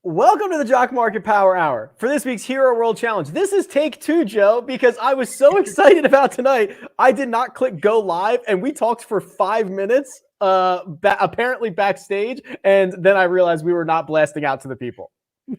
Welcome to the Jock Market Power Hour for this week's Hero World Challenge. This is take 2, Joe, because I was so excited about tonight. I did not click go live, and we talked for 5 minutes, apparently backstage, and then I realized we were not blasting out to the people.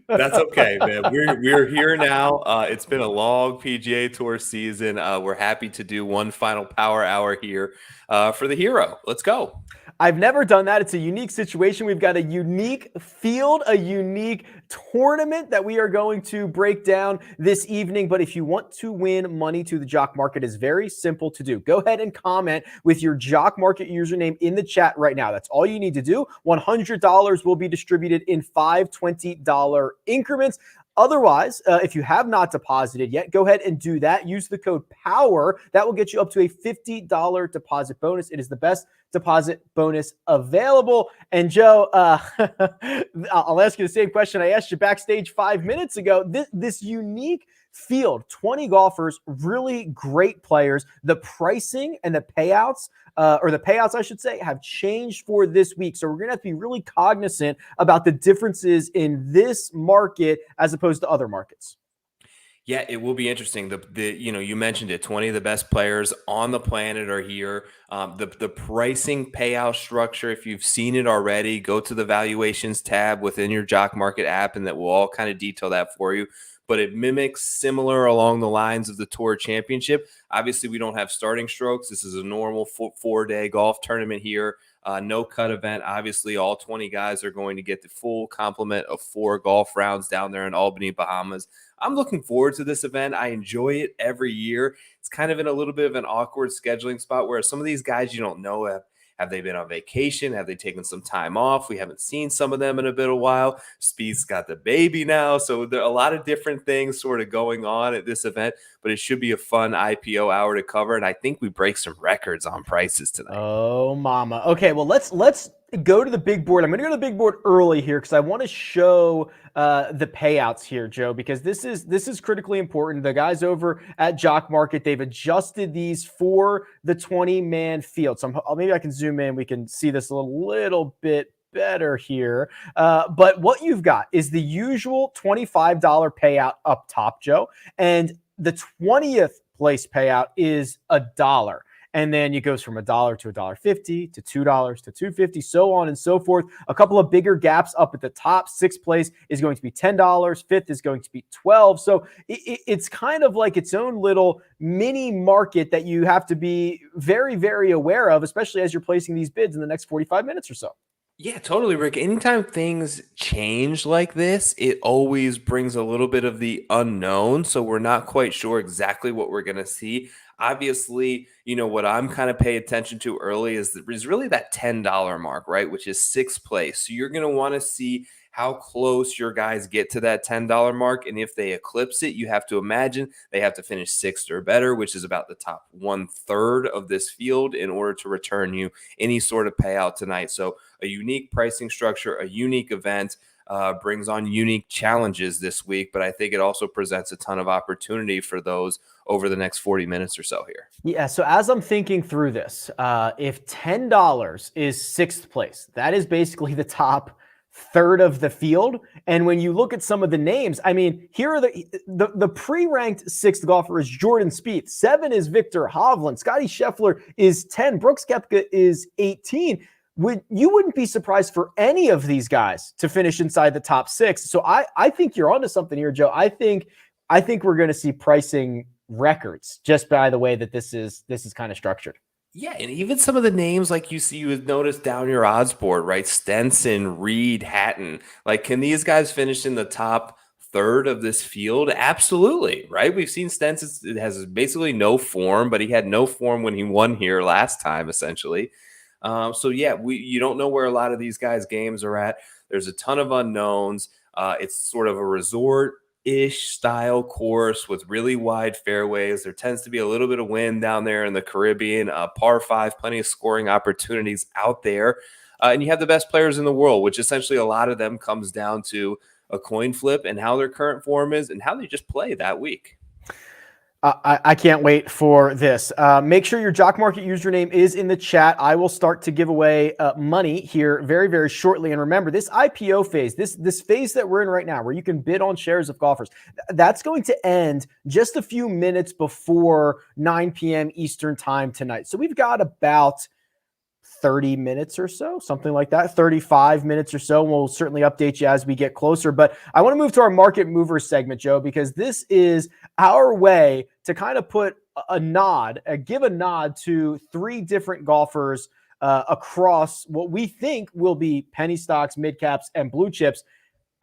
That's okay, man. We're here now. It's been a long PGA Tour season. We're happy to do one final power hour here for the hero. Let's go. I've never done that. It's a unique situation. We've got a unique field, a unique tournament that we are going to break down this evening. But if you want to win money to the Jock Market, it's very simple to do. Go ahead and comment with your Jock Market username in the chat right now. That's all you need to do. $100 will be distributed in 5 $20 increments. Otherwise, if you have not deposited yet, go ahead and do that. Use the code POWER. That will get you up to a $50 deposit bonus. It is the best deposit bonus available. And Joe, I'll ask you the same question I asked you backstage 5 minutes ago. This unique field, 20 golfers, really great players. The pricing and the payouts, I should say, have changed for this week. So we're going to have to be really cognizant about the differences in this market as opposed to other markets. Yeah, it will be interesting. You mentioned it. 20 of the best players on the planet are here. The pricing payout structure, if you've seen it already, go to the valuations tab within your Jock Market app, and that will all kind of detail that for you. But it mimics similar along the lines of the Tour Championship. Obviously, we don't have starting strokes. This is a normal 4-day golf tournament here. No cut event. Obviously, all 20 guys are going to get the full complement of 4 golf rounds down there in Albany, Bahamas. I'm looking forward to this event. I enjoy it every year. It's kind of in a little bit of an awkward scheduling spot where some of these guys you don't know have they been on vacation? Have they taken some time off? We haven't seen some of them in a bit of a while. Speed's got the baby now. So there are a lot of different things sort of going on at this event, but it should be a fun IPO hour to cover. And I think we break some records on prices tonight. Oh, mama. Okay, well, let's go to the big board. I'm going to go to the big board early here because I want to show the payouts here, Joe, because this is critically important. The guys over at Jock Market, they've adjusted these for the 20-man field. So maybe I can zoom in. We can see this a little bit better here. But what you've got is the usual $25 payout up top, Joe, and the 20th place payout is $1. And then it goes from $1 to $1.50 to $2 to $2.50, so on and so forth. A couple of bigger gaps up at the top. 6th place is going to be $10. 5th is going to be $12. So it's kind of like its own little mini market that you have to be very, very aware of, especially as you're placing these bids in the next 45 minutes or so. Yeah, totally, Rick. Anytime things change like this, it always brings a little bit of the unknown. So we're not quite sure exactly what we're going to see. Obviously, what I'm kind of paying attention to early is really that $10 mark, right? Which is 6th place. So you're going to want to see how close your guys get to that $10 mark. And if they eclipse it, you have to imagine they have to finish 6th or better, which is about the top 1/3 of this field in order to return you any sort of payout tonight. So a unique pricing structure, a unique event, brings on unique challenges this week, but I think it also presents a ton of opportunity for those over the next 40 minutes or so here. Yeah, so as I'm thinking through this, if $10 is 6th place, that is basically the top third of the field. And when you look at some of the names, I mean, here are the pre-ranked 6th golfer is Jordan Spieth. 7 is Victor Hovland. Scotty Scheffler is 10. Brooks Koepka is 18. You wouldn't be surprised for any of these guys to finish inside the top 6. So I think you're onto something here, Joe. I think we're going to see pricing records just by the way that this is kind of structured. Yeah, and even some of the names like you would notice down your odds board, right? Stenson, Reed, Hatton. Like, can these guys finish in the top third of this field? Absolutely, right? We've seen Stenson has basically no form, but he had no form when he won here last time, essentially. So yeah, you don't know where a lot of these guys' games are at. There's a ton of unknowns. It's sort of a resort-ish style course with really wide fairways. There tends to be a little bit of wind down there in the Caribbean. Par 5, plenty of scoring opportunities out there. And you have the best players in the world, which essentially a lot of them comes down to a coin flip and how their current form is and how they just play that week. I can't wait for this. Make sure your Jock Market username is in the chat. I will start to give away money here very, very shortly. And remember, this IPO phase, this phase that we're in right now, where you can bid on shares of golfers, that's going to end just a few minutes before 9 p.m. Eastern time tonight. So we've got about 30 minutes or so, something like that, 35 minutes or so. We'll certainly update you as we get closer. But I want to move to our market mover segment, Joe, because this is our way to kind of put give a nod to three different golfers across what we think will be penny stocks, mid caps, and blue chips.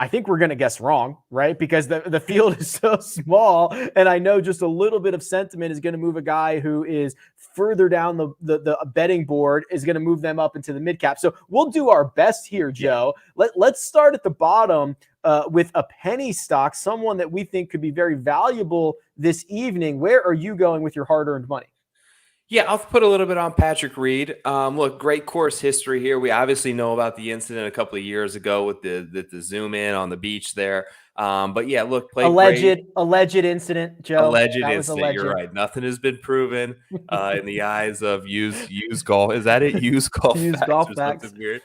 I think we're going to guess wrong, right? Because the field is so small. And I know just a little bit of sentiment is going to move a guy who is further down the betting board, is going to move them up into the mid cap. So we'll do our best here, Joe. Let's start at the bottom with a penny stock, someone that we think could be very valuable this evening. Where are you going with your hard-earned money? Yeah, I'll put a little bit on Patrick Reed. Look, great course history here. We obviously know about the incident a couple of years ago with the zoom in on the beach there. But yeah, look, played great. Alleged incident, Joe. Alleged That was incident. alleged. You're right. Nothing has been proven in the eyes of used golf. Is that it? Used golf Used facts golf or facts. something weird.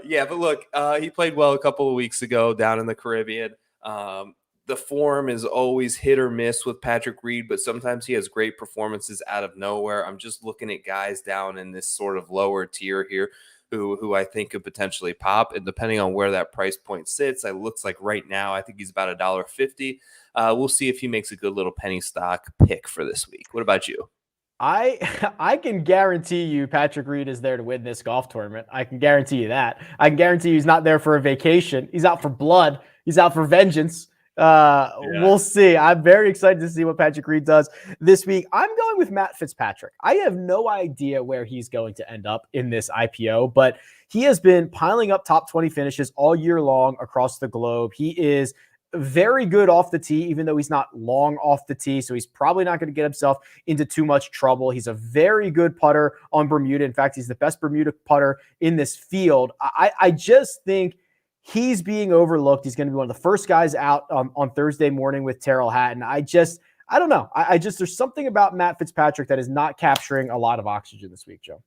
Yeah, but look, he played well a couple of weeks ago down in the Caribbean. The form is always hit or miss with Patrick Reed, but sometimes he has great performances out of nowhere. I'm just looking at guys down in this sort of lower tier here who I think could potentially pop. And depending on where that price point sits, it looks like right now, I think he's about $1.50. We'll see if he makes a good little penny stock pick for this week. What about you? I can guarantee you Patrick Reed is there to win this golf tournament. I can guarantee you that. I can guarantee you he's not there for a vacation. He's out for blood. He's out for vengeance. We'll see. I'm very excited to see what Patrick Reed does this week. I'm going with Matt Fitzpatrick. I have no idea where he's going to end up in this IPO, but he has been piling up top 20 finishes all year long across the globe. He is very good off the tee, even though he's not long off the tee. So he's probably not going to get himself into too much trouble. He's a very good putter on Bermuda. In fact, he's the best Bermuda putter in this field. I just think he's being overlooked. He's going to be one of the first guys out on Thursday morning with Terrell Hatton. I don't know. There's something about Matt Fitzpatrick that is not capturing a lot of oxygen this week, Joe.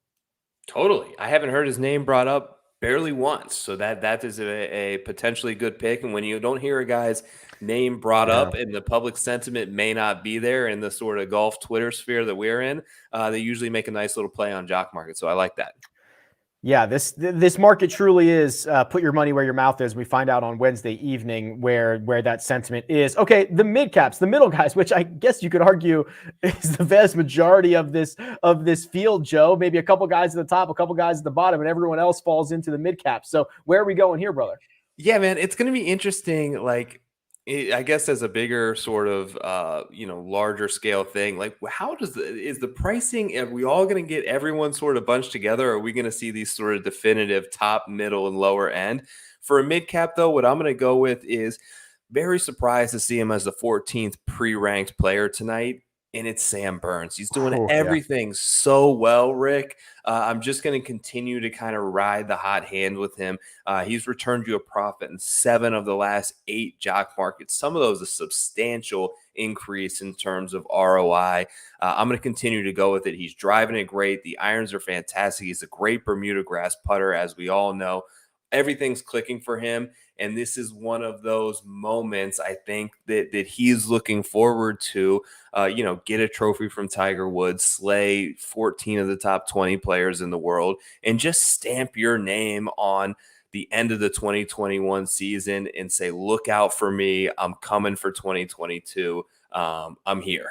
Totally. I haven't heard his name brought up barely once. So that is a potentially good pick. And when you don't hear a guy's name brought up and the public sentiment may not be there in the sort of golf Twitter sphere that we're in, they usually make a nice little play on Jock Market. So I like that. Yeah, this market truly is put your money where your mouth is. We find out on Wednesday evening where that sentiment is. Okay, the mid caps, the middle guys, which I guess you could argue is the vast majority of this field, Joe. Maybe a couple guys at the top, a couple guys at the bottom, and everyone else falls into the mid caps. So where are we going here, brother? Yeah, man, it's going to be interesting. Like, I guess as a bigger sort of, larger scale thing, like how is the pricing, are we all going to get everyone sort of bunched together? Or are we going to see these sort of definitive top, middle, and lower end? For a mid cap, though, what I'm going to go with is very surprised to see him as the 14th pre-ranked player tonight. And it's Sam Burns. He's doing everything so well, Rick. I'm just going to continue to kind of ride the hot hand with him. He's returned you a profit in 7 of the last 8 Jock markets. Some of those a substantial increase in terms of ROI. I'm going to continue to go with it. He's driving it great. The irons are fantastic. He's a great Bermuda grass putter, as we all know. Everything's clicking for him. And this is one of those moments, I think, that he's looking forward to, get a trophy from Tiger Woods, slay 14 of the top 20 players in the world, and just stamp your name on the end of the 2021 season and say, look out for me. I'm coming for 2022. I'm here.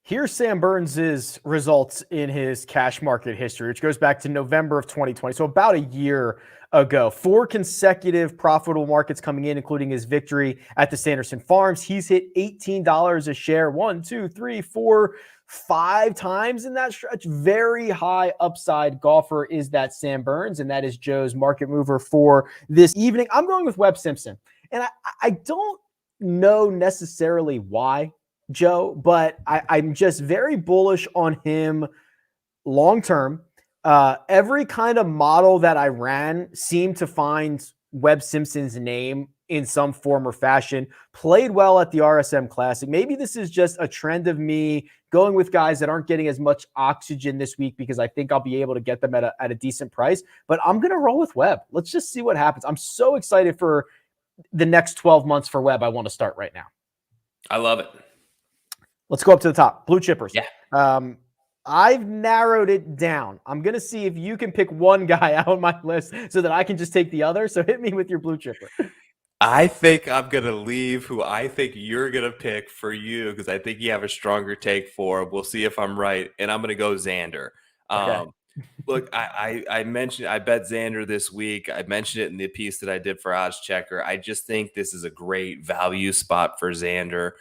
Here's Sam Burns' results in his cash market history, which goes back to November of 2020. So about a year ago. 4 consecutive profitable markets coming in, including his victory at the Sanderson Farms. He's hit $18 a share 1, 2, 3, 4, 5 times in that stretch. Very high upside golfer is that Sam Burns, and that is Joe's market mover for this evening. I'm going with Webb Simpson, and I don't know necessarily why, Joe, but I'm just very bullish on him long-term. Every kind of model that I ran seemed to find Webb Simpson's name in some form or fashion. Played well at the RSM Classic. Maybe this is just a trend of me going with guys that aren't getting as much oxygen this week because I think I'll be able to get them at a decent price. But I'm going to roll with Webb. Let's just see what happens. I'm so excited for the next 12 months for Webb. I want to start right now. I love it. Let's go up to the top. Blue chippers. Yeah. I've narrowed it down. I'm going to see if you can pick one guy out on my list so that I can just take the other. So hit me with your blue chipper. I think I'm going to leave who I think you're going to pick for you because I think you have a stronger take for. We'll see if I'm right. And I'm going to go Xander. Okay. Look, I mentioned I bet Xander this week. I mentioned it in the piece that I did for Odds Checker. I just think this is a great value spot for Xander.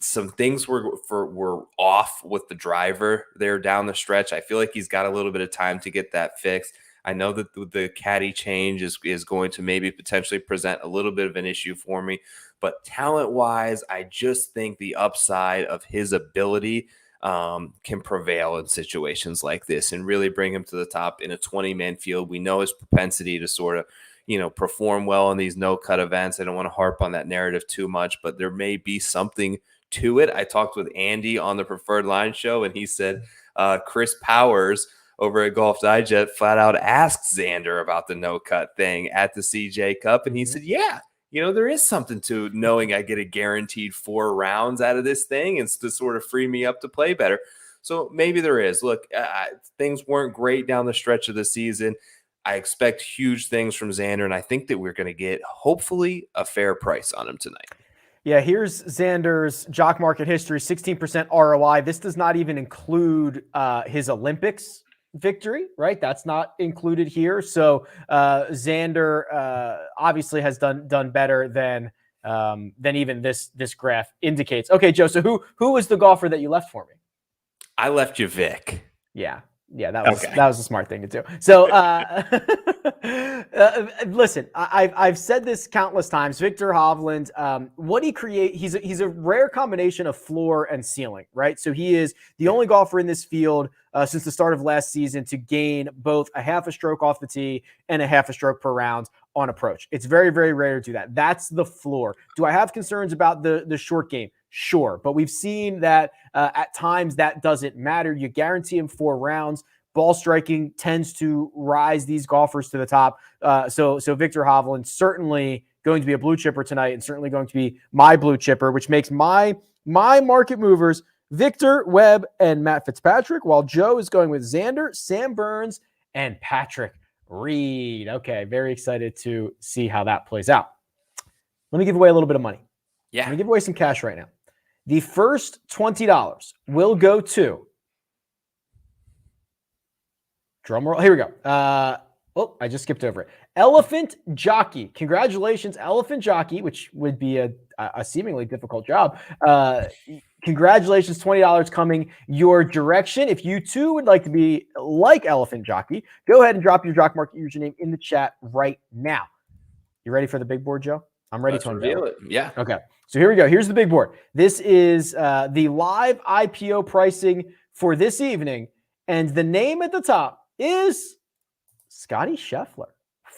Some things were off with the driver there down the stretch. I feel like he's got a little bit of time to get that fixed. I know that the caddy change is going to maybe potentially present a little bit of an issue for me, but talent-wise, I just think the upside of his ability can prevail in situations like this and really bring him to the top in a 20-man field. We know his propensity to sort of, perform well in these no-cut events. I don't want to harp on that narrative too much, but there may be something to it. I talked with Andy on the Preferred Line show, and he said Chris Powers over at Golf Digest flat out asked Xander about the no-cut thing at the CJ Cup, and he said, yeah, there is something to knowing I get a guaranteed 4 rounds out of this thing and to sort of free me up to play better. So maybe there is. Look, things weren't great down the stretch of the season. I expect huge things from Xander, and I think that we're going to get, hopefully, a fair price on him tonight. Yeah, here's Xander's Jock Market history, 16% ROI. This does not even include his Olympics victory, right? That's not included here. So Xander obviously has done better than even this graph indicates. Okay, Joe, so who was the golfer that you left for me? I left you Vic. Yeah, that was a smart thing to do. So, listen, I've said this countless times. Viktor Hovland, what he creates, he's a rare combination of floor and ceiling, right? So he is the only golfer in this field since the start of last season to gain both a half a stroke off the tee and a half a stroke per round on approach. It's very, very rare to do that. That's the floor. Do I have concerns about the short game? Sure. But we've seen that at times that doesn't matter. You guarantee him 4 rounds. Ball striking tends to rise these golfers to the top. So Viktor Hovland certainly going to be a blue chipper tonight and certainly going to be my blue chipper, which makes my market movers Victor, Webb, and Matt Fitzpatrick, while Joe is going with Xander, Sam Burns, and Patrick Reed. Okay, very excited to see how that plays out. Let me give away a little bit of money. Yeah. Let me give away some cash right now. The first $20 will go to, drum roll, here we go. I just skipped over it. Elephant Jockey. Congratulations, Elephant Jockey, which would be a seemingly difficult job. Congratulations, $20 coming your direction. If you too would like to be like Elephant Jockey, go ahead and drop your Jock Market username in the chat right now. You ready for the big board, Joe? I'm ready to unveil it. Yeah. Okay. So here we go. Here's the big board. This is the live IPO pricing for this evening. And the name at the top is Scotty Scheffler.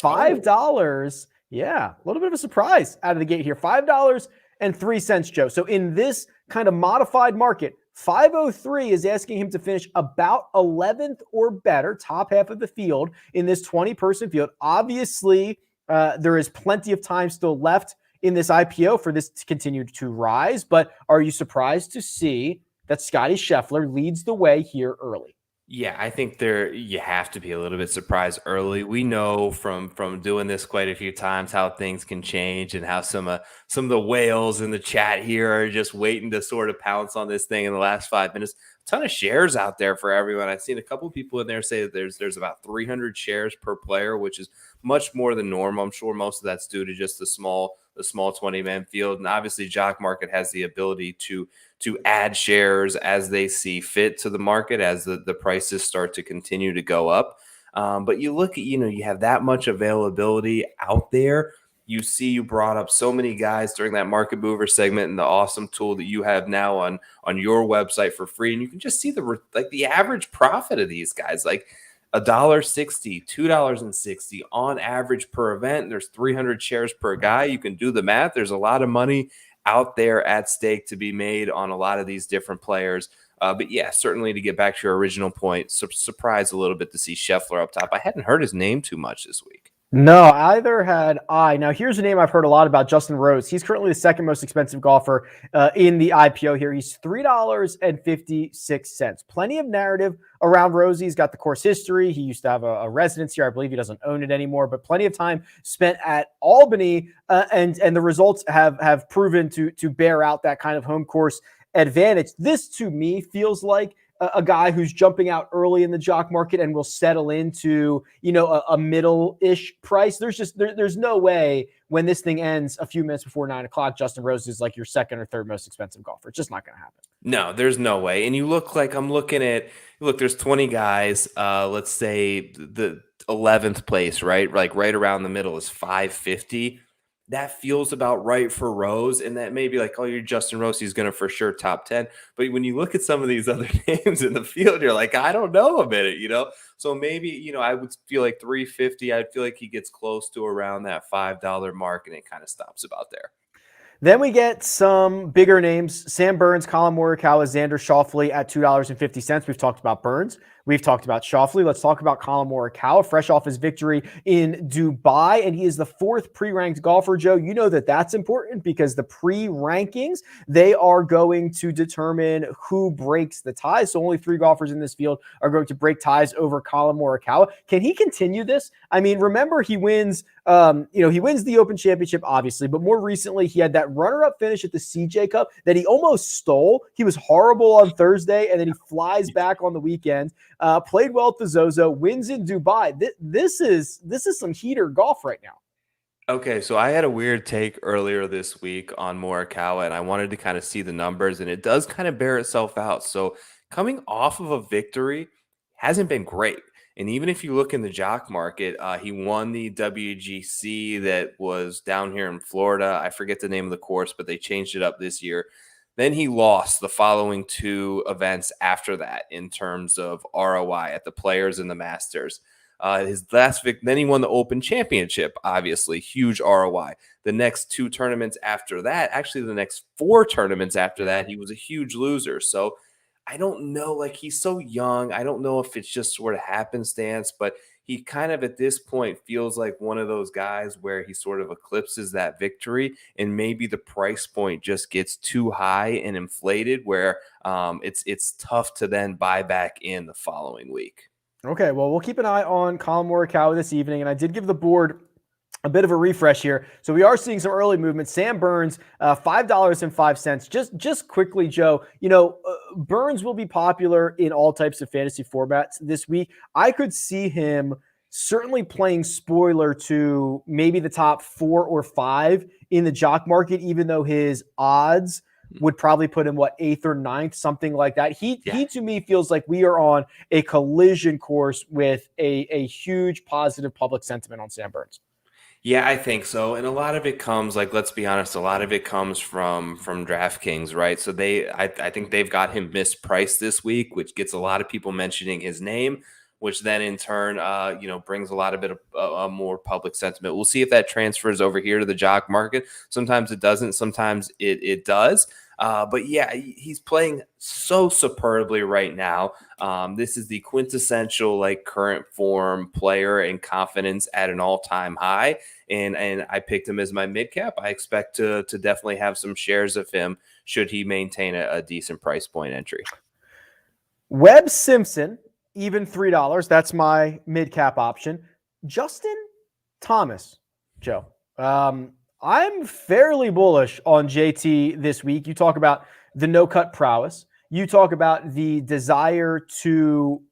$5. Yeah. A little bit of a surprise out of the gate here. $5.03, Joe. So in this kind of modified market, 503 is asking him to finish about 11th or better, top half of the field in this 20-person field. Obviously, there is plenty of time still left in this IPO for this to continue to rise, but are you surprised to see that Scotty Scheffler leads the way here early? Yeah, I think you have to be a little bit surprised early. We know from doing this quite a few times how things can change and how some of the whales in the chat here are just waiting to sort of pounce on this thing in the last 5 minutes. A ton of shares out there for everyone. I've seen a couple of people in there say that there's about 300 shares per player, which is much more than normal. I'm sure most of that's due to just the small 20-man field. And obviously Jock Market has the ability to add shares as they see fit to the market as the prices start to continue to go up. But you look at, you have that much availability out there. You brought up so many guys during that market mover segment and the awesome tool that you have now on your website for free. And you can just see the average profit of these guys. Like $1.60, $2.60 on average per event. There's 300 shares per guy. You can do the math. There's a lot of money out there at stake to be made on a lot of these different players. But yeah, certainly to get back to your original point, surprised a little bit to see Scheffler up top. I hadn't heard his name too much this week. No, either had I. Now, here's a name I've heard a lot about, Justin Rose. He's currently the second most expensive golfer in the IPO here. He's $3.56. Plenty of narrative around Rosie. He's got the course history. He used to have a residence here. I believe he doesn't own it anymore, but plenty of time spent at Albany, and the results have proven to bear out that kind of home course advantage. This, to me, feels like a guy who's jumping out early in the jock market and will settle into, a middle-ish price. There's no way when this thing ends a few minutes before 9 o'clock, Justin Rose is like your second or third most expensive golfer. It's just not going to happen. No, there's no way. And there's 20 guys. Let's say the 11th place, right? Like right around the middle is 550. That feels about right for Rose. And that may be like, oh, you're Justin Rose, he's going to for sure top 10. But when you look at some of these other names in the field, you're like, I don't know a minute, So maybe, I would feel like 350. I'd feel like he gets close to around that $5 mark, and it kind of stops about there. Then we get some bigger names: Sam Burns, Colin Morikawa, Xander Schauffele at $2.50. We've talked about Burns. We've talked about Schauffele. Let's talk about Colin Morikawa, fresh off his victory in Dubai, and he is the fourth pre-ranked golfer. Joe, you know that's important because the pre-rankings, they are going to determine who breaks the ties. So only 3 golfers in this field are going to break ties over Colin Morikawa. Can he continue this? I mean, remember he wins he wins the Open Championship, obviously, but more recently he had that runner-up finish at the CJ Cup that he almost stole. He was horrible on Thursday, and then he flies back on the weekend. Played well at the Zozo, wins in Dubai. This is some heater golf right now. Okay, so I had a weird take earlier this week on Morikawa, and I wanted to kind of see the numbers, and it does kind of bear itself out. So coming off of a victory hasn't been great. And even if you look in the jock market, he won the WGC that was down here in Florida. I forget the name of the course, but they changed it up this year. Then he lost the following 2 events after that in terms of ROI at the Players and the Masters. His last then he won the Open Championship, obviously, huge ROI. The next 2 tournaments after that, actually the next 4 tournaments after that, he was a huge loser. So I don't know, like he's so young. I don't know if it's just sort of happenstance, but he kind of at this point feels like one of those guys where he sort of eclipses that victory, and maybe the price point just gets too high and inflated where it's tough to then buy back in the following week. Okay, well, we'll keep an eye on Colin Morikawa this evening, and I did give the board a bit of a refresh here. So we are seeing some early movement. Sam Burns, $5.05. Just quickly, Joe, Burns will be popular in all types of fantasy formats this week. I could see him certainly playing spoiler to maybe the top 4 or 5 in the jock market, even though his odds would probably put him, 8th or 9th, something like that. He to me feels like we are on a collision course with a huge positive public sentiment on Sam Burns. Yeah, I think so. And a lot of it comes, let's be honest, a lot of it comes from DraftKings, right? So I think they've got him mispriced this week, which gets a lot of people mentioning his name, which then in turn, brings a lot of bit of more public sentiment. We'll see if that transfers over here to the jock market. Sometimes it doesn't. Sometimes it does. But yeah, he's playing so superbly right now. This is the quintessential current form player and confidence at an all-time high. And I picked him as my mid cap. I expect to definitely have some shares of him should he maintain a decent price point entry. Webb Simpson, even $3. That's my mid cap option. Justin Thomas, Joe. I'm fairly bullish on JT this week. You talk about the no-cut prowess. You talk about the desire to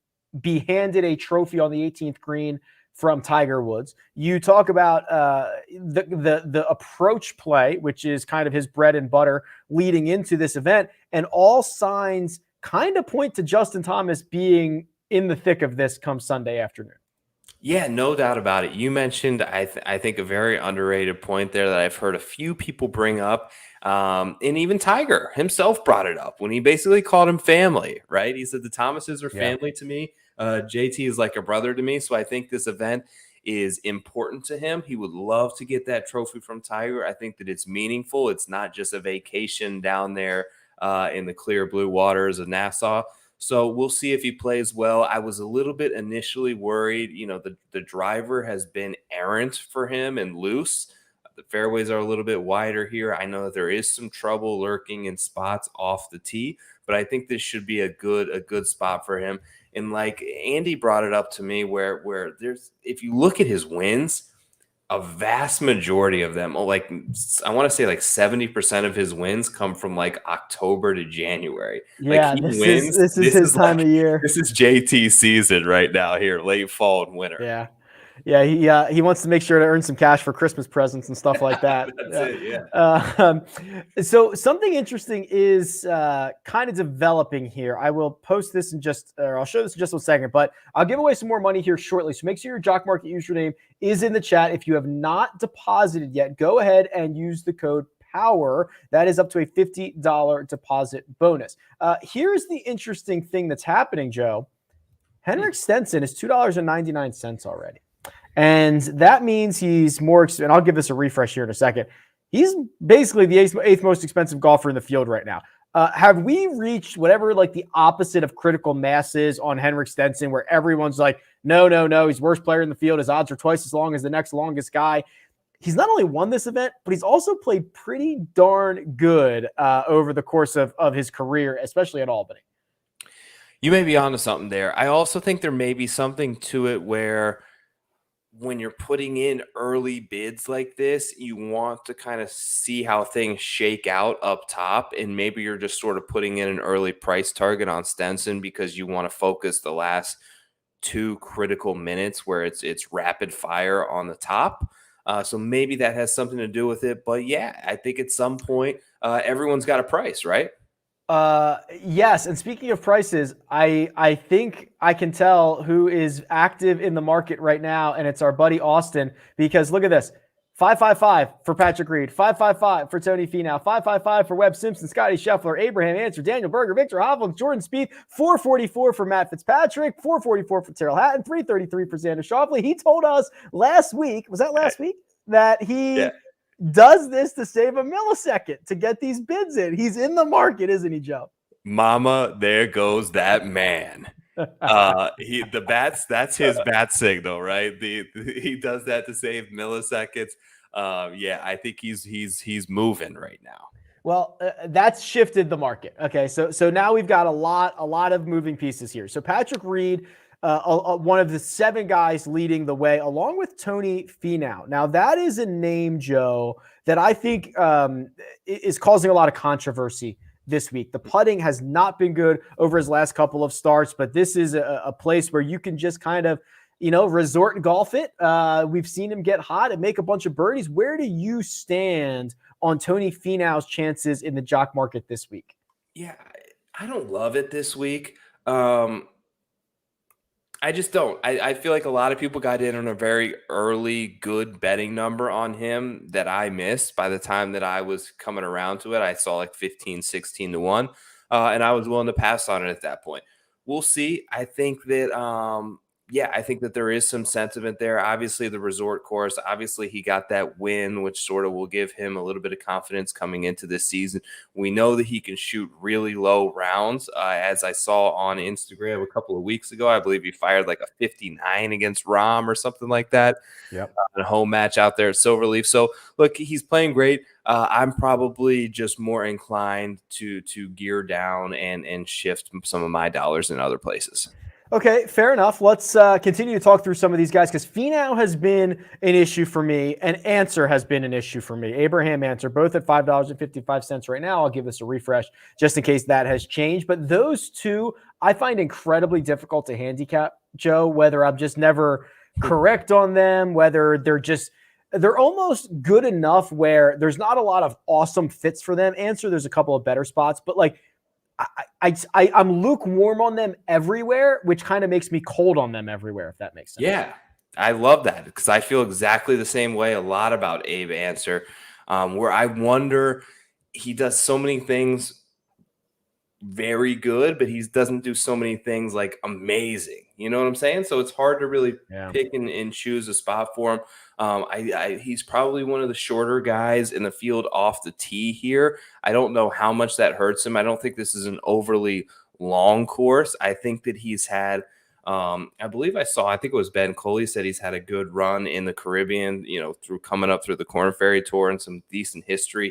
be handed a trophy on the 18th green from Tiger Woods. You talk about the approach play, which is kind of his bread and butter leading into this event, and all signs kind of point to Justin Thomas being in the thick of this come Sunday afternoon. Yeah, no doubt about it. You mentioned, I think, a very underrated point there that I've heard a few people bring up. And even Tiger himself brought it up when he basically called him family, right? He said the Thomases are family to me. JT is like a brother to me, so I think this event is important to him. He would love to get that trophy from Tiger. I think that it's meaningful. It's not just a vacation down there in the clear blue waters of Nassau. So we'll see if he plays well. I was a little bit initially worried. The driver has been errant for him and loose. The fairways are a little bit wider here. I know that there is some trouble lurking in spots off the tee, but I think this should be a good spot for him. And like Andy brought it up to me, where there's, if you look at his wins, a vast majority of them, like I want to say like 70% of his wins come from like October to January. Yeah, like this is his time of year. This is JT season right now here, late fall and winter. Yeah. Yeah, he wants to make sure to earn some cash for Christmas presents and stuff like that. That's it, yeah. So something interesting is kind of developing here. I will post this I'll show this in just a second, but I'll give away some more money here shortly. So make sure your Jock Market username is in the chat. If you have not deposited yet, go ahead and use the code POWER. That is up to a $50 deposit bonus. Here's the interesting thing that's happening, Joe. Henrik Stenson is $2.99 already. And that means he's more, and I'll give this a refresh here in a second. He's basically the eighth most expensive golfer in the field right now. Have we reached whatever like the opposite of critical mass is on Henrik Stenson, where everyone's like, no, he's worst player in the field. His odds are twice as long as the next longest guy. He's not only won this event, but he's also played pretty darn good over the course of his career, especially at Albany. You may be onto something there. I also think there may be something to it where when you're putting in early bids like this, you want to kind of see how things shake out up top. And maybe you're just sort of putting in an early price target on Stenson because you want to focus the last 2 critical minutes where it's rapid fire on the top. So maybe that has something to do with it. But yeah, I think at some point, everyone's got a price, right? Yes. And speaking of prices, I think I can tell who is active in the market right now, and it's our buddy Austin, because look at this. 555 for Patrick Reed, 555 for Tony Finau, 555 for Webb Simpson, Scotty Scheffler, Abraham Answer, Daniel Berger, Victor Hovland, Jordan Spieth, 444 for Matt Fitzpatrick, 444 for Tyrrell Hatton, 333 for Xander Schauffele. He told us last week, was that last week, that he does this to save a millisecond to get these bids in. He's in the market, isn't he, Joe? Mama, there goes that man. That's his bat signal, right? He does that to save milliseconds. I think he's moving right now. Well, that's shifted the market. Okay, so now we've got a lot of moving pieces here. So Patrick Reed, one of the 7 guys leading the way, along with Tony Finau. Now, that is a name, Joe, that I think is causing a lot of controversy this week. The putting has not been good over his last couple of starts, but this is a place where you can just kind of, resort and golf it. We've seen him get hot and make a bunch of birdies. Where do you stand on Tony Finau's chances in the Jock market this week? Yeah, I don't love it this week. I just don't. I feel like a lot of people got in on a very early good betting number on him that I missed. By the time that I was coming around to it, I saw like 15, 16 to 1. And I was willing to pass on it at that point. We'll see. I think that I think that there is some sentiment there. Obviously, the resort course, obviously he got that win, which sort of will give him a little bit of confidence coming into this season. We know that he can shoot really low rounds. As I saw on Instagram a couple of weeks ago, I believe he fired like a 59 against Rahm or something like that. Yep. A home match out there at Silverleaf. So, look, he's playing great. I'm probably just more inclined to gear down and shift some of my dollars in other places. Okay, fair enough. Let's continue to talk through some of these guys, because Finau has been an issue for me, and Answer has been an issue for me. Abraham Answer, both at $5.55 right now. I'll give this a refresh just in case that has changed. But those two I find incredibly difficult to handicap, Joe, whether I'm just never correct on them, whether they're almost good enough where there's not a lot of awesome fits for them. Answer, there's a couple of better spots, but like I'm lukewarm on them everywhere, which kind of makes me cold on them everywhere, if that makes sense. Yeah, I love that, because I feel exactly the same way a lot about Abe Answer, where I wonder, he does so many things very good, but he doesn't do so many things like amazing. You know what I'm saying? So it's hard to really Yeah. pick and choose a spot for him. He's probably one of the shorter guys in the field off the tee here. I don't know how much that hurts him. I don't think this is an overly long course. I think that he's had I believe I think it was Ben Coley said he's had a good run in the Caribbean, through coming up through the Corn Ferry Tour and some decent history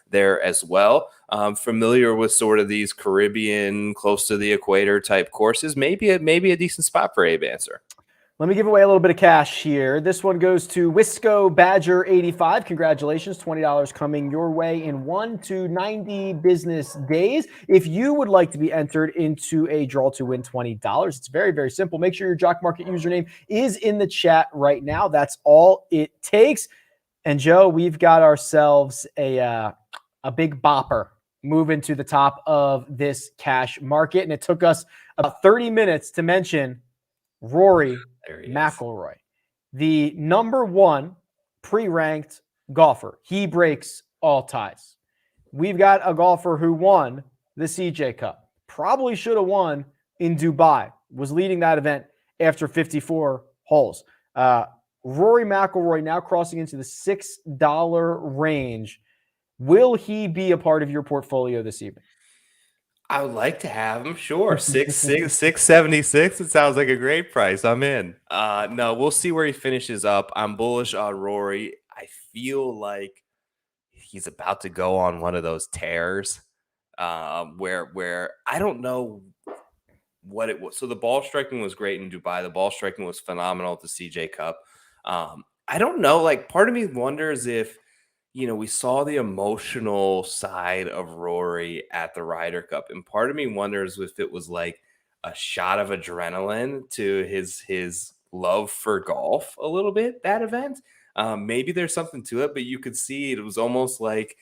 there as well. Familiar with sort of these Caribbean, close to the equator type courses, maybe a decent spot for Abe Answer. Let me give away a little bit of cash here. This one goes to Wisco Badger 85. Congratulations, $20 coming your way in 1 to 90 business days. If you would like to be entered into a draw to win $20, it's very, very simple. Make sure your Jock Market username is in the chat right now. That's all it takes. And Joe, we've got ourselves a big bopper moving to the top of this cash market. And it took us about 30 minutes to mention Rory Mcilroy, the number one pre-ranked golfer. He breaks all ties. We've got a golfer who won the CJ Cup, probably should have won in Dubai, was leading that event after 54 holes. Rory Mcilroy now crossing into the $6 range. Will he be a part of your portfolio this evening? I would like to have him. Sure. 676. It sounds like a great price. I'm in. No, we'll see where he finishes up. I'm bullish on Rory. I feel like he's about to go on one of those tears where I don't know what it was. So the ball striking was great in Dubai. The ball striking was phenomenal at the CJ Cup. I don't know. Like, part of me wonders if, we saw the emotional side of Rory at the Ryder Cup, and part of me wonders if it was like a shot of adrenaline to his love for golf a little bit, that event. Maybe there's something to it, but you could see it was almost like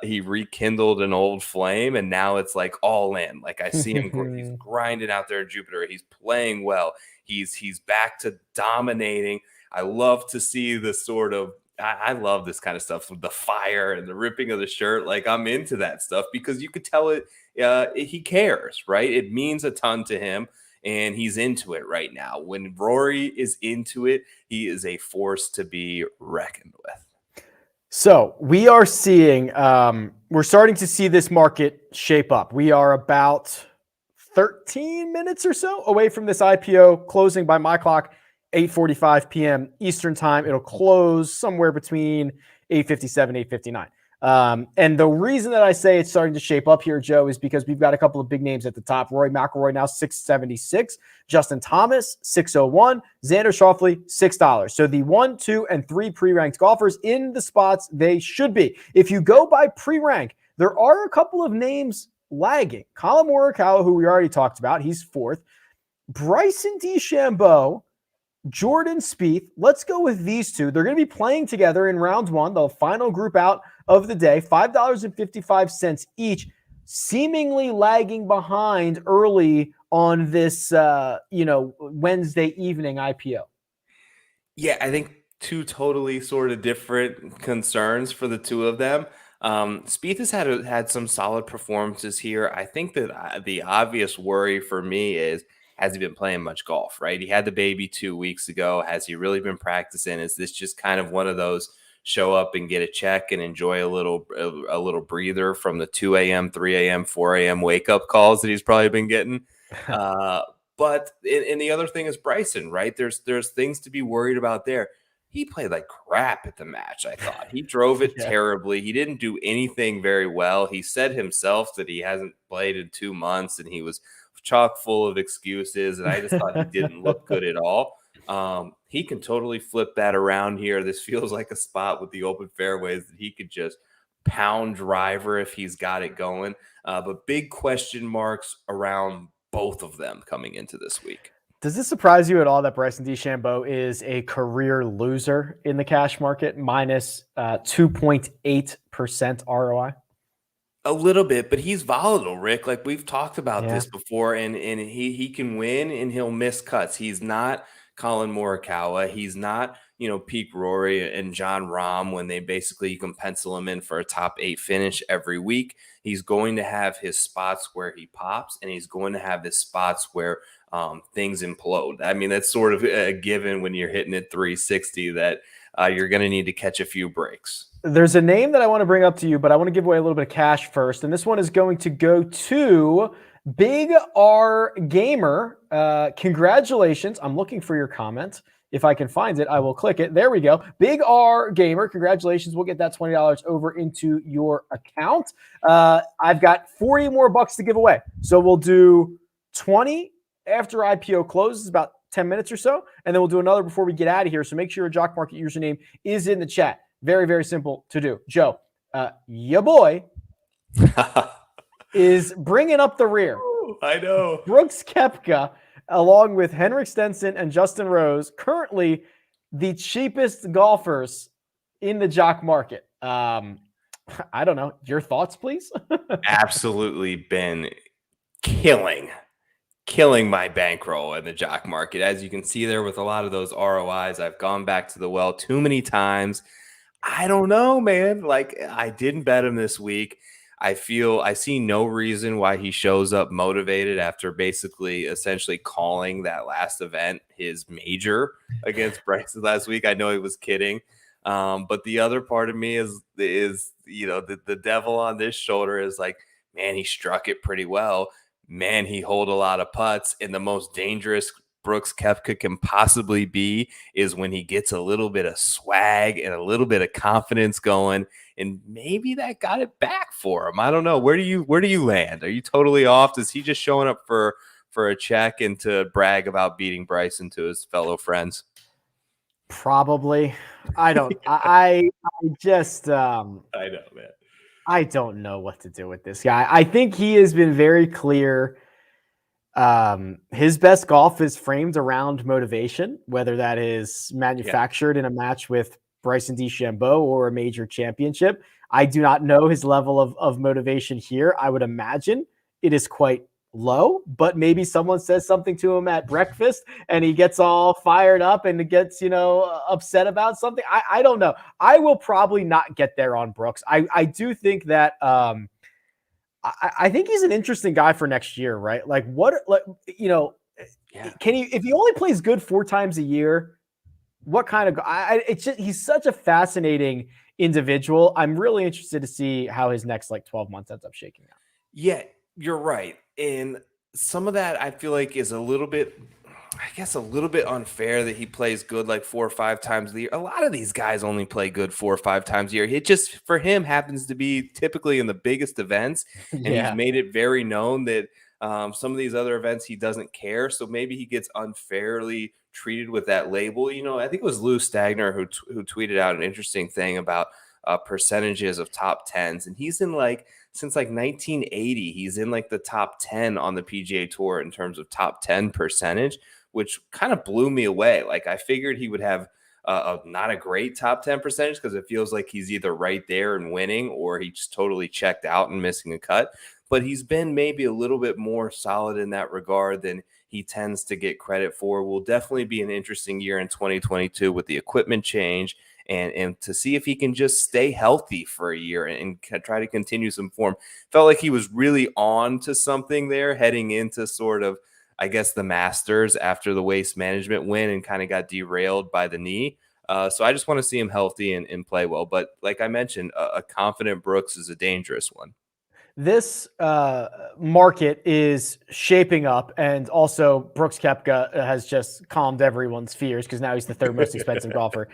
he rekindled an old flame, and now it's like all in. Like, I see him, he's grinding out there in Jupiter. He's playing well. He's back to dominating. I love to see the sort of, I love this kind of stuff with the fire and the ripping of the shirt. Like, I'm into that stuff because you could tell it. He cares, right? It means a ton to him, and he's into it right now. When Rory is into it, he is a force to be reckoned with. So we are seeing, we're starting to see this market shape up. We are about 13 minutes or so away from this IPO closing by my clock. 8:45 p.m. Eastern time. It'll close somewhere between 8:57, 8:59. And the reason that I say it's starting to shape up here, Joe, is because we've got a couple of big names at the top. Rory McIlroy now $6.76. Justin Thomas, $6.01. Xander Schauffele, $6. So the 1, 2, and 3 pre-ranked golfers in the spots they should be. If you go by pre-rank, there are a couple of names lagging. Collin Morikawa, who we already talked about, he's 4th. Bryson DeChambeau, Jordan Spieth. Let's go with these two. They're going to be playing together in round 1, the final group out of the day, $5.55 each, seemingly lagging behind early on this, Wednesday evening IPO. Yeah, I think two totally sort of different concerns for the two of them. Spieth has had some solid performances here. I think that the obvious worry for me is, has he been playing much golf, right? He had the baby 2 weeks ago. Has he really been practicing? Is this just kind of one of those show up and get a check and enjoy a little breather from the 2 a.m., 3 a.m., 4 a.m. wake up calls that he's probably been getting? But the other thing is Bryson, right? There's things to be worried about there. He played like crap at the match, I thought. He drove it terribly. He didn't do anything very well. He said himself that he hasn't played in 2 months, and he was chock full of excuses, and I just thought he didn't look good at all. He can totally flip that around here. This feels like a spot with the open fairways that he could just pound driver if he's got it going. But big question marks around both of them coming into this week. Does this surprise you at all that Bryson DeChambeau is a career loser in the cash market, minus 2.8% ROI? A little bit, but he's volatile, Rick. Like, we've talked about this before, and he can win and he'll miss cuts. He's not Collin Morikawa. He's not, peak Rory and John Rahm when they basically, you can pencil him in for a top 8 finish every week. He's going to have his spots where he pops, and he's going to have his spots where things implode. I mean, that's sort of a given when you're hitting at 360 that you're going to need to catch a few breaks. There's a name that I want to bring up to you, but I want to give away a little bit of cash first. And this one is going to go to Big R Gamer. Congratulations. I'm looking for your comment. If I can find it, I will click it. There we go. Big R Gamer. Congratulations. We'll get that $20 over into your account. I've got 40 more bucks to give away. So we'll do 20 after IPO closes, about 10 minutes or so. And then we'll do another before we get out of here. So make sure your Jock Market username is in the chat. Very, very simple to do. Joe, your boy is bringing up the rear. I know. Brooks Koepka, along with Henrik Stenson and Justin Rose, currently the cheapest golfers in the Jock market. I don't know. Your thoughts, please? Absolutely been killing my bankroll in the Jock market. As you can see there with a lot of those ROIs, I've gone back to the well too many times. I don't know, man. Like, I didn't bet him this week. I see no reason why he shows up motivated after basically essentially calling that last event his major against Bryson last week. I know he was kidding. But the other part of me is the devil on this shoulder is like, man, he struck it pretty well. Man, he holed a lot of putts. And the most dangerous Brooks Koepka can possibly be is when he gets a little bit of swag and a little bit of confidence going, and maybe that got it back for him. I don't know. Where do you land? Are you totally off? Is he just showing up for a check and to brag about beating Bryson to his fellow friends? Probably. I don't. I just. I know, man. I don't know what to do with this guy. I think he has been very clear. His best golf is framed around motivation, whether that is manufactured in a match with Bryson DeChambeau or a major championship. I do not know his level of motivation here. I would imagine it is quite low, but maybe someone says something to him at breakfast and he gets all fired up and gets, upset about something. I don't know. I will probably not get there on Brooks. I do think that, I think he's an interesting guy for next year, right? Can he, if he only plays good 4 times a year, what kind of, he's such a fascinating individual. I'm really interested to see how his next 12 months ends up shaking out. Yeah, you're right. And some of that I feel like is a little bit unfair that he plays good 4 or 5 times a year. A lot of these guys only play good 4 or 5 times a year. It just, for him, happens to be typically in the biggest events. And he's made it very known that some of these other events he doesn't care. So maybe he gets unfairly treated with that label. I think it was Lou Stagner who tweeted out an interesting thing about percentages of top 10s. And he's in since 1980, he's in the top 10 on the PGA Tour in terms of top 10 percentage, which kind of blew me away. I figured he would have not a great top 10 percentage because it feels like he's either right there and winning or he just totally checked out and missing a cut. But he's been maybe a little bit more solid in that regard than he tends to get credit for. Will definitely be an interesting year in 2022 with the equipment change and to see if he can just stay healthy for a year and try to continue some form. Felt like he was really on to something there heading into sort of, I guess, the Masters after the Waste Management win and kind of got derailed by the knee. So I just want to see him healthy and play well. But like I mentioned, a confident Brooks is a dangerous one. This market is shaping up, and also Brooks Koepka has just calmed everyone's fears because now he's the 3rd most expensive golfer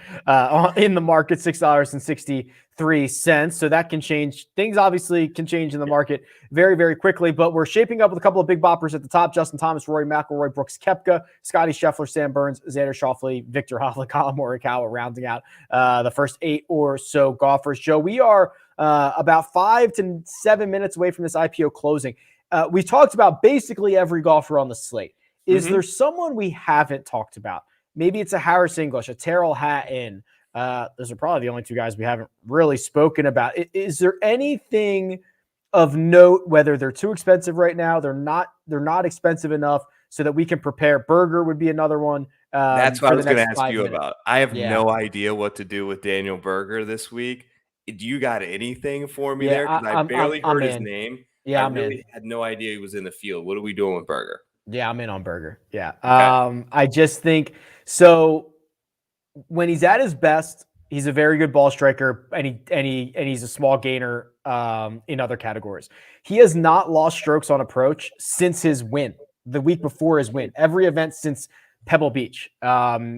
in the market, $6.63. So that can change. Things obviously can change in the market very, very quickly, but we're shaping up with a couple of big boppers at the top. Justin Thomas, Rory McIlroy, Brooks Koepka, Scotty Scheffler, Sam Burns, Xander Schauffele, Victor Hovland, Colin Morikawa, rounding out the first 8 or so golfers. Joe, we are about 5 to 7 minutes away from this IPO closing. We talked about basically every golfer on the slate. Is there someone we haven't talked about? Maybe it's a Harris English, a Terrell Hatton. Those are probably the only 2 guys we haven't really spoken about. Is there anything of note, whether they're too expensive right now, they're not expensive enough so that we can prepare? Berger would be another one. That's what I was going to ask you about. I have no idea what to do with Daniel Berger this week. Do you got anything for me there? Because I barely heard his name. Yeah, I really had no idea he was in the field. What are we doing with Berger? Yeah, I'm in on Berger. Yeah. Okay. I just think so when he's at his best, he's a very good ball striker and he's a small gainer in other categories. He has not lost strokes on approach since his win, the week before his win. Every event since Pebble Beach.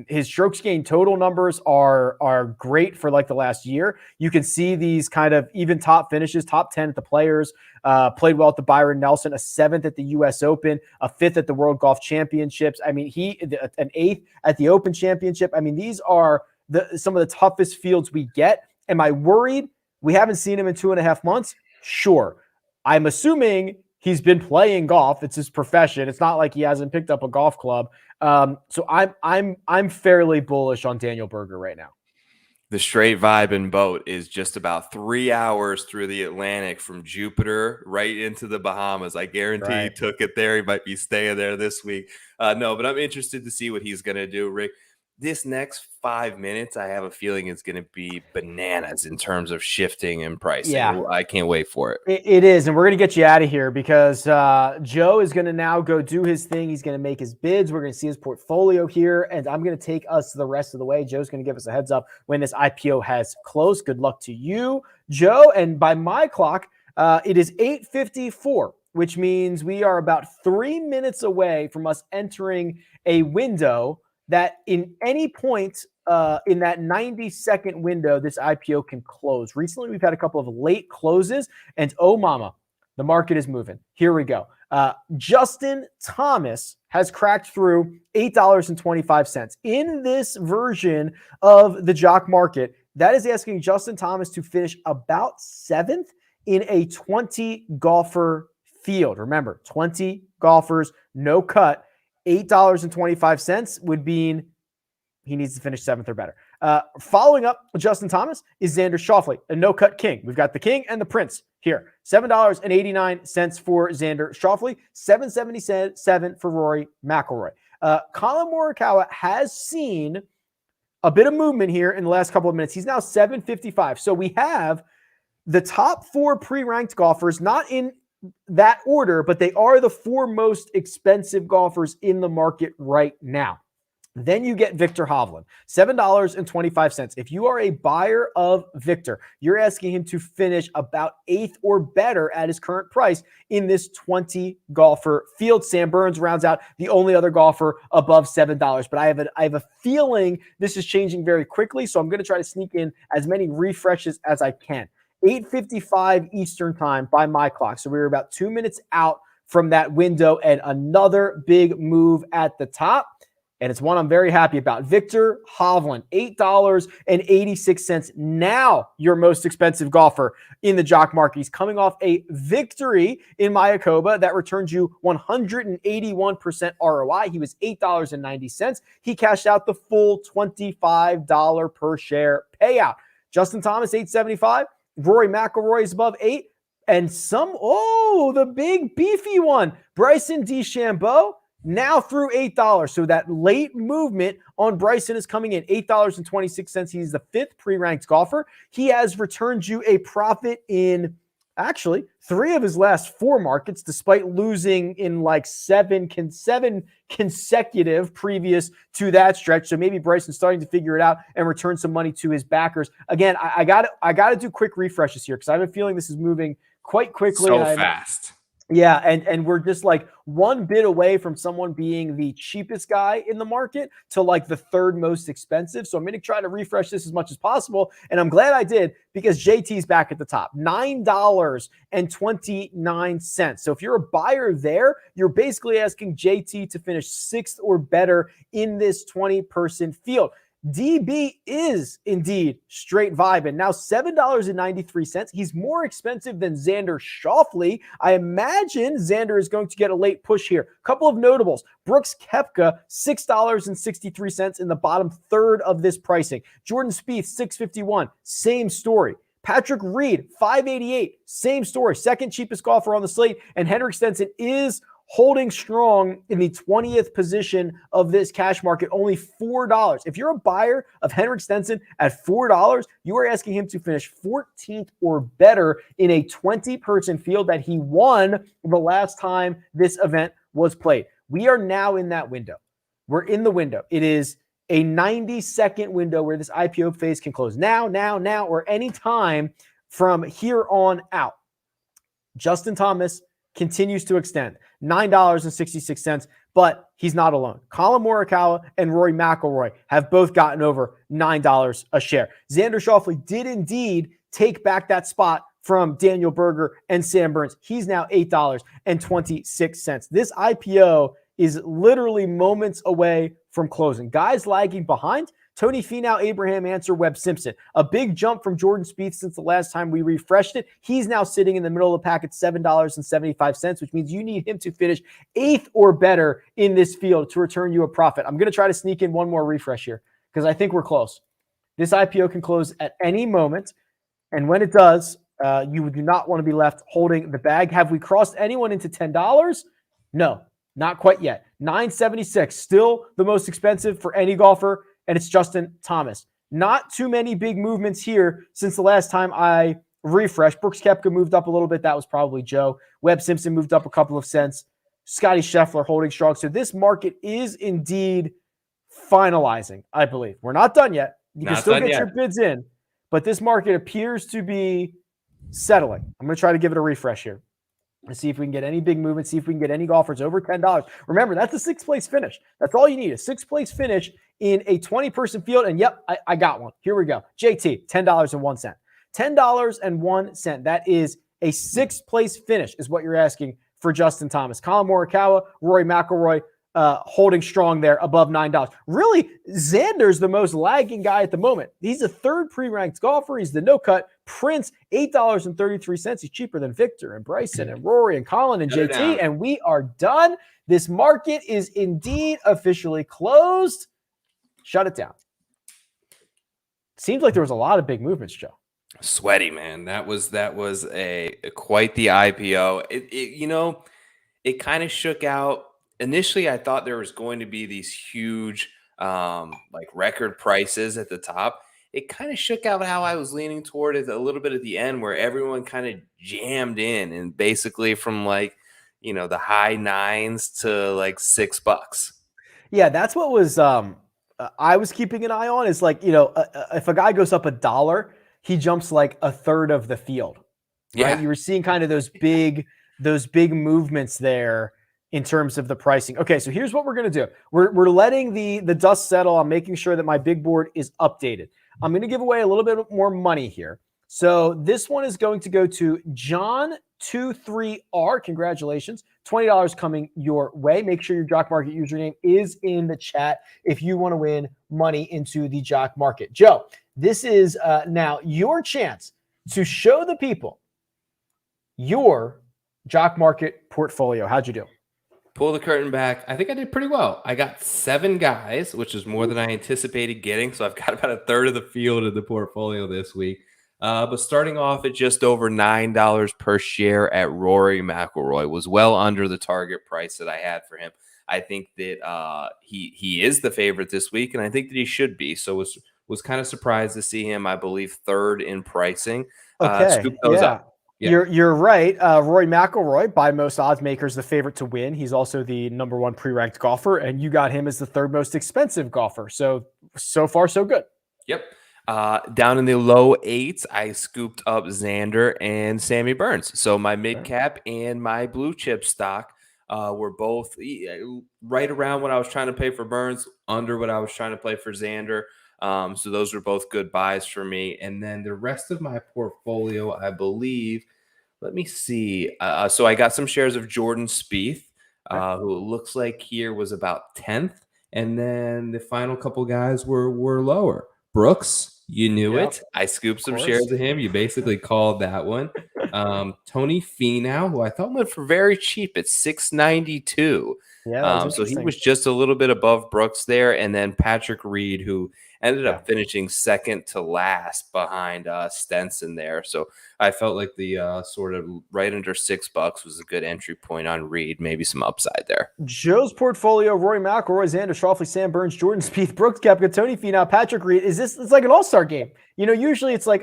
His strokes gained total numbers are great for like the last year. You can see these kind of even top finishes, top 10 at the Players, played well at the Byron Nelson, a 7th at the US Open, a 5th at the World Golf Championships. I mean, an 8th at the Open Championship. I mean, these are some of the toughest fields we get. Am I worried? We haven't seen him in 2.5 months. Sure. I'm assuming he's been playing golf. It's his profession. It's not like he hasn't picked up a golf club. So I'm fairly bullish on Daniel Berger right now. The straight vibe and boat is just about 3 hours through the Atlantic from Jupiter right into the Bahamas. I guarantee he took it there. He might be staying there this week. No, but I'm interested to see what he's going to do, Rick. This next 5 minutes, I have a feeling it's going to be bananas in terms of shifting and pricing. Yeah. I can't wait for it. It is, and we're going to get you out of here because Joe is going to now go do his thing. He's going to make his bids. We're going to see his portfolio here, and I'm going to take us the rest of the way. Joe's going to give us a heads up when this IPO has closed. Good luck to you, Joe. And by my clock, it is 8:54, which means we are about 3 minutes away from us entering a window that in any point in that 90-second window, this IPO can close. Recently, we've had a couple of late closes, and oh mama, the market is moving. Here we go. Justin Thomas has cracked through $8.25. In this version of the Jock market, that is asking Justin Thomas to finish about 7th in a 20-golfer field. Remember, 20 golfers, no cut. $8.25 would mean he needs to finish 7th or better. Following up with Justin Thomas is Xander Schauffele, a no-cut king. We've got the king and the prince here. $7.89 for Xander Schauffele, $7.77 for Rory McIlroy. Colin Morikawa has seen a bit of movement here in the last couple of minutes. He's now $7.55. So we have the top 4 pre-ranked golfers, not in that order, but they are the 4 most expensive golfers in the market right now. Then you get Viktor Hovland, $7.25. If you are a buyer of Viktor, you're asking him to finish about 8th or better at his current price in this 20 golfer field. Sam Burns rounds out the only other golfer above $7. But I have a feeling this is changing very quickly, so I'm going to try to sneak in as many refreshes as I can. 8:55 Eastern time by my clock. So we're about 2 minutes out from that window and another big move at the top. And it's one I'm very happy about. Viktor Hovland, $8.86. Now your most expensive golfer in the Jock market. He's coming off a victory in Mayakoba that returned you 181% ROI. He was $8.90. He cashed out the full $25 per share payout. Justin Thomas, $8.75. Rory McIlroy is above 8. And the big beefy one, Bryson DeChambeau, now through $8. So that late movement on Bryson is coming in $8.26. He's the 5th pre-ranked golfer. He has returned you a profit in actually 3 of his last 4 markets, despite losing in like 7 consecutive previous to that stretch. So maybe Bryson's starting to figure it out and return some money to his backers. Again, I got to do quick refreshes here because I have a feeling this is moving quite quickly. So fast. Yeah, and we're just like one bit away from someone being the cheapest guy in the market to like the 3rd most expensive. So I'm going to try to refresh this as much as possible. And I'm glad I did because JT's back at the top, $9.29. So if you're a buyer there, you're basically asking JT to finish 6th or better in this 20-person field. DB is indeed straight vibing. Now $7.93. He's more expensive than Xander Schauffele. I imagine Xander is going to get a late push here. Couple of notables. Brooks Koepka, $6.63 in the bottom 3rd of this pricing. Jordan Spieth, $6.51. Same story. Patrick Reed, $5.88. Same story. 2nd cheapest golfer on the slate. And Henrik Stenson is holding strong in the 20th position of this cash market, only $4. If you're a buyer of Henrik Stenson at $4, you are asking him to finish 14th or better in a 20-person field that he won the last time this event was played. We are now in that window. We're in the window. It is a 90-second window where this IPO phase can close now, or any time from here on out. Justin Thomas continues to extend $9.66, but he's not alone. Colin Morikawa and Rory McIlroy have both gotten over $9 a share. Xander Schauffele did indeed take back that spot from Daniel Berger and Sam Burns. He's now $8.26. This IPO is literally moments away from closing. Guys lagging behind: Tony Finau, Abraham Ancer, Webb Simpson. A big jump from Jordan Spieth since the last time we refreshed it. He's now sitting in the middle of the pack at $7.75, which means you need him to finish 8th or better in this field to return you a profit. I'm going to try to sneak in one more refresh here because I think we're close. This IPO can close at any moment, and when it does, you do not want to be left holding the bag. Have we crossed anyone into $10? No, not quite yet. $9.76, still the most expensive for any golfer, and it's Justin Thomas. Not too many big movements here since the last time I refreshed. Brooks Koepka moved up a little bit. That was probably Joe. Webb Simpson moved up a couple of cents. Scotty Scheffler holding strong. So this market is indeed finalizing, I believe. We're not done yet. You can still get your bids in, but this market appears to be settling. I'm going to try to give it a refresh here and see if we can get any big movement, see if we can get any golfers over $10. Remember, that's a 6th place finish. That's all you need, a 6th place finish in a 20-person field. And yep, I got one. Here we go. JT, $10.01. $10.01. That is a 6th place finish is what you're asking for Justin Thomas. Colin Morikawa, Rory McIlroy, holding strong there above $9. Really, Xander's the most lagging guy at the moment. He's a 3rd pre-ranked golfer. He's the no-cut Prince, $8.33. He's cheaper than Victor and Bryson and Rory and Colin and JT, and we are done. This market is indeed officially closed. Shut it down. Seems like there was a lot of big movements, Joe. Sweaty, man. That was a quite the IPO. It kind of shook out. Initially, I thought there was going to be these huge record prices at the top. It kind of shook out how I was leaning toward it a little bit at the end, where everyone kind of jammed in, and basically from the high 9s to $6. Yeah, that's what was I was keeping an eye on is if a guy goes up $1, he jumps like a third of the field. Right? Yeah. You were seeing kind of those big movements there in terms of the pricing. Okay, so here's what we're going to do. We're letting the dust settle. I'm making sure that my big board is updated. I'm going to give away a little bit more money here. So this one is going to go to John23R. Congratulations. $20 coming your way. Make sure your Jock Market username is in the chat if you want to win money into the Jock Market. Joe, this is now your chance to show the people your Jock Market portfolio. How'd you do? Pull the curtain back. I think I did pretty well. I got 7 guys, which is more than I anticipated getting. So I've got about a third of the field of the portfolio this week. But starting off at just over $9 per share at Rory McIlroy was well under the target price that I had for him. I think that he is the favorite this week, and I think that he should be. So was kind of surprised to see him, I believe, 3rd in pricing. Scoop those up. Yeah. You're right. Rory McIlroy, by most odds makers, the favorite to win. He's also the number 1 pre-ranked golfer, and you got him as the 3rd most expensive golfer. So far, so good. Yep. Down in the low 8s, I scooped up Xander and Sammy Burns. So my mid cap and my blue chip stock were both right around what I was trying to pay for Burns, under what I was trying to play for Xander. So those were both good buys for me. And then the rest of my portfolio, I believe, let me see. So I got some shares of Jordan Spieth, who it looks like here was about 10th. And then the final couple guys were lower. Brooks, you knew it. I scooped some shares of him. You basically called that one. Tony Finau, who I thought went for very cheap at $692. Yeah, so he was just a little bit above Brooks there. And then Patrick Reed, who ended up finishing 2nd to last behind Stenson there. So I felt like the sort of right under $6 was a good entry point on Reed. Maybe some upside there. Joe's portfolio: Rory McIlroy, Xander Schauffele, Sam Burns, Jordan Spieth, Brooks Koepka, Tony Finau, Patrick Reed. It's like an all-star game. Usually it's like,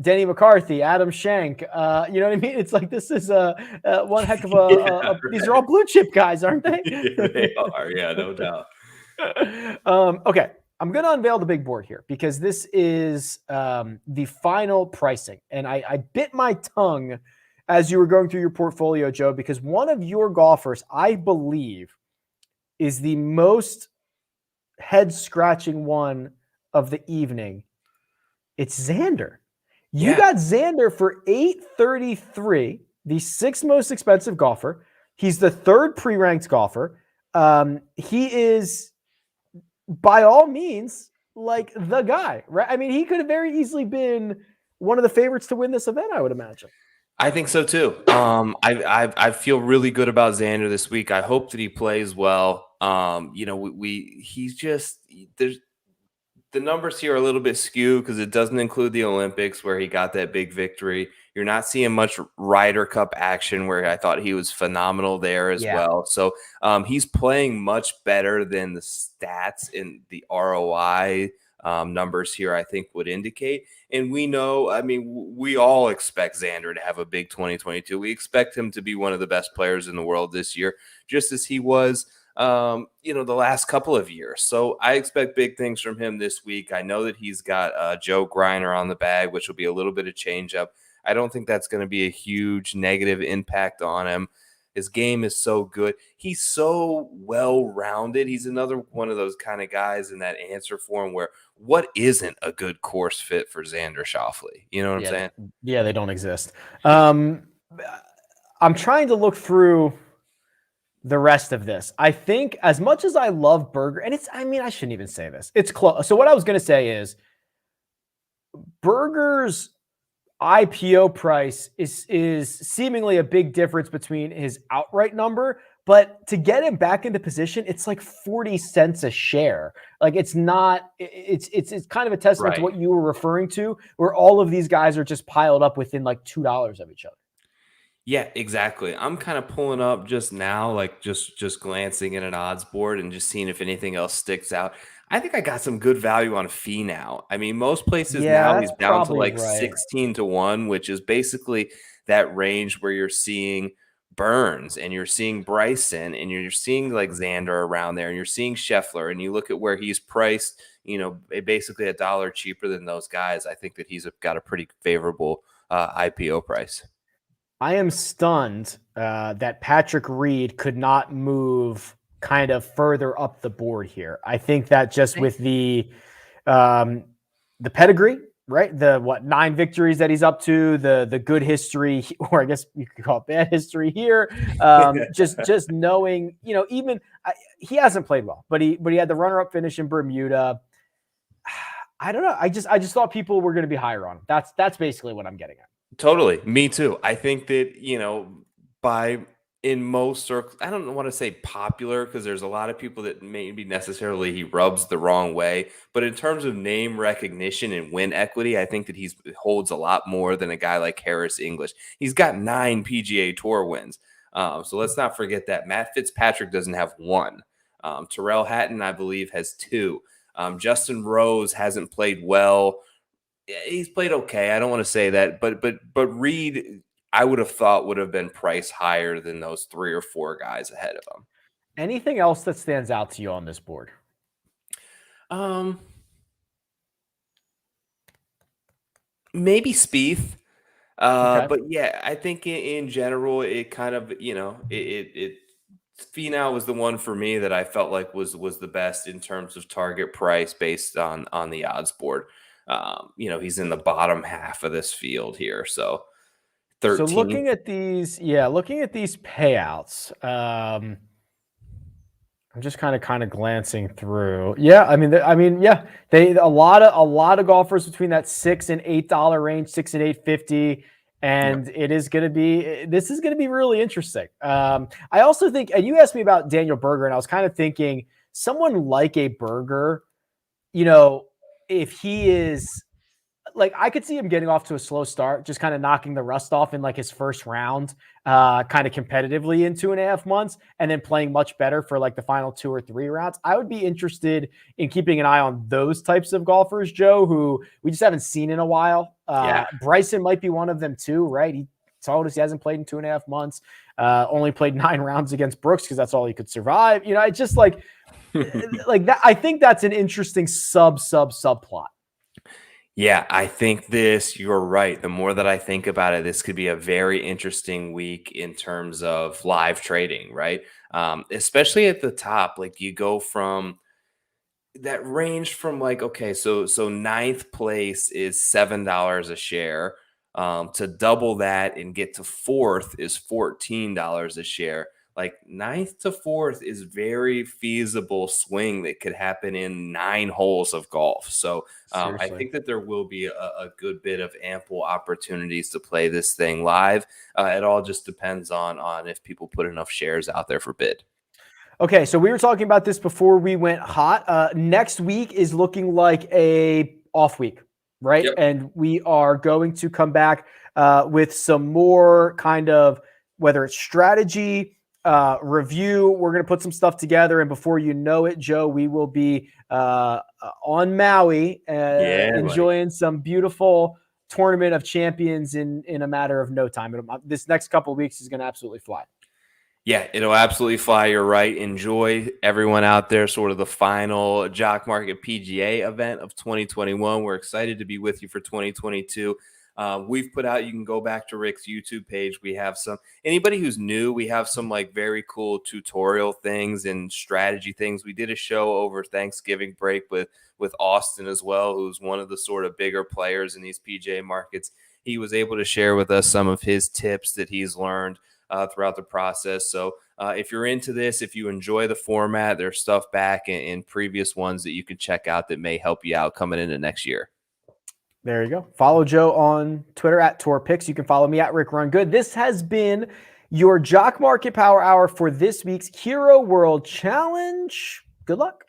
Denny McCarthy, Adam Schenk. You know what I mean? It's like this is one heck of these are all blue chip guys, aren't they? Yeah, they are. Yeah, no doubt. Okay, I'm going to unveil the big board here because this is the final pricing. And I bit my tongue as you were going through your portfolio, Joe, because one of your golfers, I believe, is the most head-scratching one of the evening. It's Xander. You got Xander for $833, the sixth most expensive golfer. He's the third pre-ranked golfer. He is, by all means, like the guy, right? I mean, he could have very easily been one of the favorites to win this event, I would imagine. I think so too. I feel really good about Xander this week. I hope that he plays well. He's just there's the numbers here are a little bit skewed because it doesn't include the Olympics where he got that big victory. You're not seeing much Ryder Cup action where I thought he was phenomenal there as well. So he's playing much better than the stats in the ROI numbers here, I think, would indicate. And we know, I mean, we all expect Xander to have a big 2022. We expect him to be one of the best players in the world this year, just as he was the last couple of years. So I expect big things from him this week. I know that he's got Joe Griner on the bag, which will be a little bit of change up. I don't think that's going to be a huge negative impact on him. His game is so good. He's so well-rounded. He's another one of those kind of guys in that answer form where what isn't a good course fit for Xander Schauffele? You know what I'm saying? Yeah, they don't exist. I'm trying to look through the rest of this. I think as much as I love Berger, and I shouldn't even say this. It's close. So what I was going to say is Berger's IPO price is seemingly a big difference between his outright number, but to get him back into position, it's like 40 cents a share. Like it's not, it's kind of a testament to what you were referring to, where all of these guys are just piled up within like $2 of each other. Yeah, exactly. I'm kind of pulling up just now, like just glancing at an odds board and just seeing if anything else sticks out. I think I got some good value on Finau. I mean, most places now he's down to like 16-1, which is basically that range where you're seeing Burns and you're seeing Bryson and you're seeing like Xander around there and you're seeing Scheffler, and you look at where he's priced, basically $1 cheaper than those guys. I think that he's got a pretty favorable IPO price. I am stunned that Patrick Reed could not move kind of further up the board here. I think that just with the pedigree, right? The 9 victories that he's up to, the good history, or I guess you could call it bad history here. Just knowing, he hasn't played well, but he had the runner-up finish in Bermuda. I don't know. I just thought people were going to be higher on him. That's basically what I'm getting at. Totally. Me too. I think that, in most circles, I don't want to say popular because there's a lot of people that maybe necessarily he rubs the wrong way. But in terms of name recognition and win equity, I think that he holds a lot more than a guy like Harris English. He's got 9 PGA Tour wins. So let's not forget that. Matt Fitzpatrick doesn't have 1. Tyrrell Hatton, I believe, has 2. Justin Rose hasn't played well. He's played okay. I don't want to say that, but Reed, I would have thought would have been priced higher than those 3 or 4 guys ahead of him. Anything else that stands out to you on this board? Maybe Spieth. Okay. But yeah, I think in general, it kind of, Finau was the one for me that I felt like was the best in terms of target price based on the odds board. He's in the bottom half of this field here. So 13. So looking at these payouts, I'm just kind of glancing through. Yeah. I mean, they a lot of golfers between that $6 and $8 range, $6 and $8.50. And this is going to be really interesting. I also think, and you asked me about Daniel Berger, and I was kind of thinking someone like a Berger, if he is like, I could see him getting off to a slow start, just kind of knocking the rust off in like his first round, kind of competitively in 2.5 months, and then playing much better for like the final 2 or 3 rounds. I would be interested in keeping an eye on those types of golfers, Joe, who we just haven't seen in a while. Bryson might be one of them too, right? He told us he hasn't played in 2.5 months. Only played 9 rounds against Brooks because that's all he could survive. It's just like that. I think that's an interesting subplot. Yeah, I think you're right. The more that I think about it, this could be a very interesting week in terms of live trading, right? Especially at the top, like you go from that range from like, okay, so ninth place is $7 a share. To double that and get to fourth is $14 a share. Like ninth to fourth is very feasible swing that could happen in 9 holes of golf. So I think that there will be a good bit of ample opportunities to play this thing live. It all just depends on if people put enough shares out there for bid. Okay, so we were talking about this before we went hot. Next week is looking like a off week, right? Yep. And we are going to come back with some more kind of, whether it's strategy, review. We're going to put some stuff together, and before you know it, Joe, we will be on Maui enjoying some beautiful Tournament of Champions in a matter of no time. This next couple of weeks is going to absolutely fly. Yeah, it'll absolutely fly. You're right. Enjoy, everyone out there, sort of the final Jock Market PGA event of 2021. We're excited to be with you for 2022. We've put out, you can go back to Rick's YouTube page. We have anybody who's new, we have some like very cool tutorial things and strategy things. We did a show over Thanksgiving break with Austin as well, who's one of the sort of bigger players in these PGA markets. He was able to share with us some of his tips that he's learned throughout the process. So if you're into this, if you enjoy the format, there's stuff back in previous ones that you can check out that may help you out coming into next year. There you go. Follow Joe on Twitter at TourPicks. You can follow me at RickRunGood. This has been your Jock Market Power Hour for this week's Hero World Challenge. Good luck.